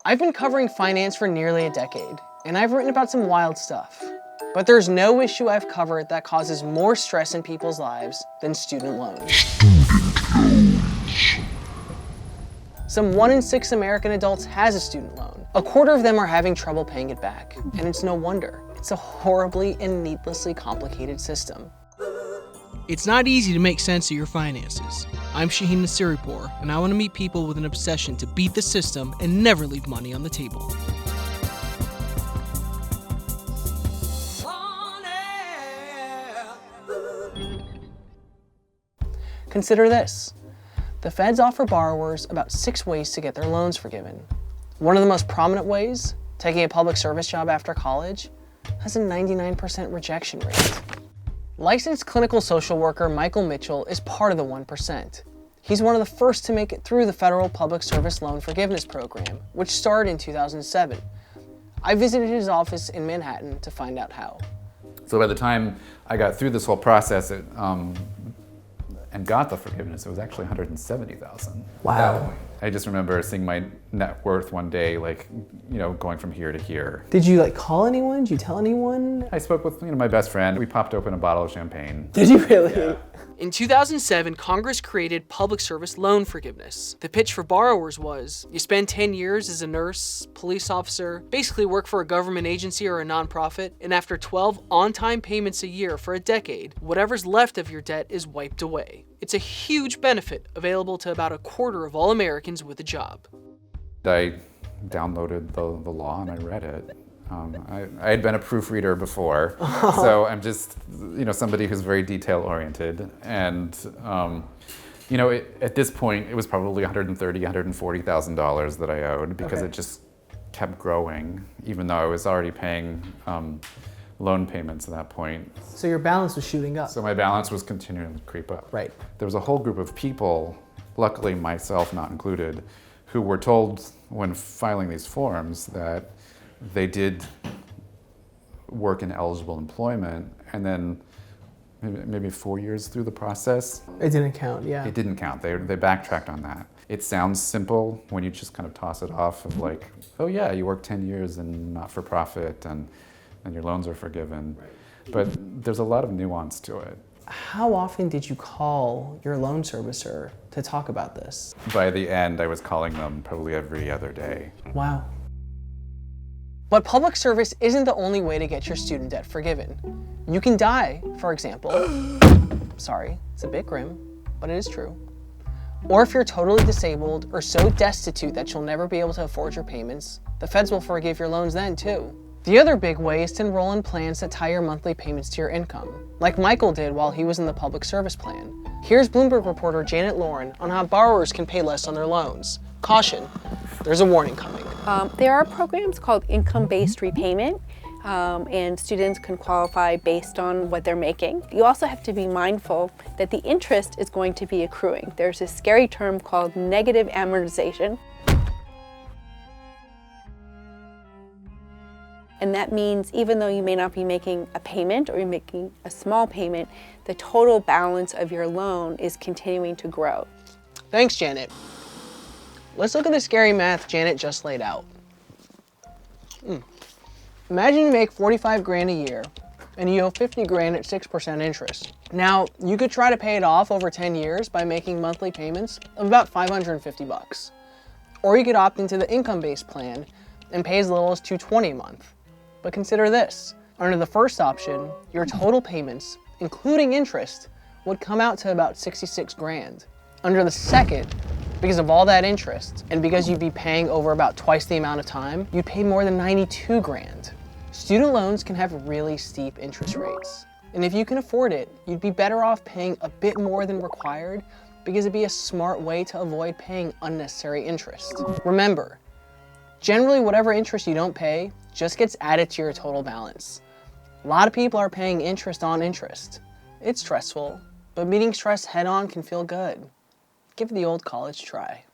I've been covering finance for nearly a decade, and I've written about some wild stuff. But there's no issue I've covered that causes more stress in people's lives than student loans. Some 1 in 6 American adults has a student loan. A quarter of them are having trouble paying it back, and it's no wonder. It's a horribly and needlessly complicated system. It's not easy to make sense of your finances. I'm Shahien Nasiripour, and I want to meet people with an obsession to beat the system and never leave money on the table. Consider this. The feds offer borrowers about 6 ways to get their loans forgiven. One of the most prominent ways, taking a public service job after college, has a 99% rejection rate. Licensed clinical social worker Michael Mitchell is part of the 1%. He's one of the first to make it through the federal public service loan forgiveness program, which started in 2007. I visited his office in Manhattan to find out how. So by the time I got through this whole process and got the forgiveness, it was actually $170,000. Wow. I just remember seeing my net worth one day, going from here to here. Did you call anyone? Did you tell anyone? I spoke with my best friend. We popped open a bottle of champagne. Did you really? Yeah. In 2007, Congress created public service loan forgiveness. The pitch for borrowers was, you spend 10 years as a nurse, police officer, basically work for a government agency or a nonprofit, and after 12 on-time payments a year for a decade, whatever's left of your debt is wiped away. It's a huge benefit available to about a quarter of all Americans with a job. I downloaded the law and I read it. I had been a proofreader before, so I'm just, somebody who's very detail-oriented. And, at this point, it was probably $130,000, $140,000 that I owed because it just kept growing, even though I was already paying loan payments at that point. So your balance was shooting up. So my balance was continuing to creep up. Right. There was a whole group of people, luckily myself not included, who were told when filing these forms that they did work in eligible employment, and then maybe 4 years through the process. It didn't count, yeah. It didn't count. They backtracked on that. It sounds simple when you just kind of toss it off of oh yeah, you worked 10 years in not-for-profit and your loans are forgiven. Right. But there's a lot of nuance to it. How often did you call your loan servicer to talk about this? By the end, I was calling them probably every other day. Wow. But public service isn't the only way to get your student debt forgiven. You can die, for example. Sorry, it's a bit grim, but it is true. Or if you're totally disabled or so destitute that you'll never be able to afford your payments, the feds will forgive your loans then too. The other big way is to enroll in plans that tie your monthly payments to your income, like Michael did while he was in the public service plan. Here's Bloomberg reporter Janet Lauren on how borrowers can pay less on their loans. Caution, there's a warning coming. There are programs called IncomeBased Repayment, and students can qualify based on what they're making. You also have to be mindful that the interest is going to be accruing. There's this scary term called negative amortization. And that means even though you may not be making a payment or you're making a small payment, the total balance of your loan is continuing to grow. Thanks, Janet. Let's look at the scary math Janet just laid out. Imagine you make 45 grand a year and you owe 50 grand at 6% interest. Now, you could try to pay it off over 10 years by making monthly payments of about 550 bucks. Or you could opt into the income-based plan and pay as little as $220 a month. But consider this, under the first option, your total payments, including interest, would come out to about 66 grand. Under the second, because of all that interest, and because you'd be paying over about twice the amount of time, you'd pay more than 92 grand. Student loans can have really steep interest rates. And if you can afford it, you'd be better off paying a bit more than required because it'd be a smart way to avoid paying unnecessary interest. Remember, generally whatever interest you don't pay just gets added to your total balance. A lot of people are paying interest on interest. It's stressful, but meeting stress head on can feel good. Give the old college try.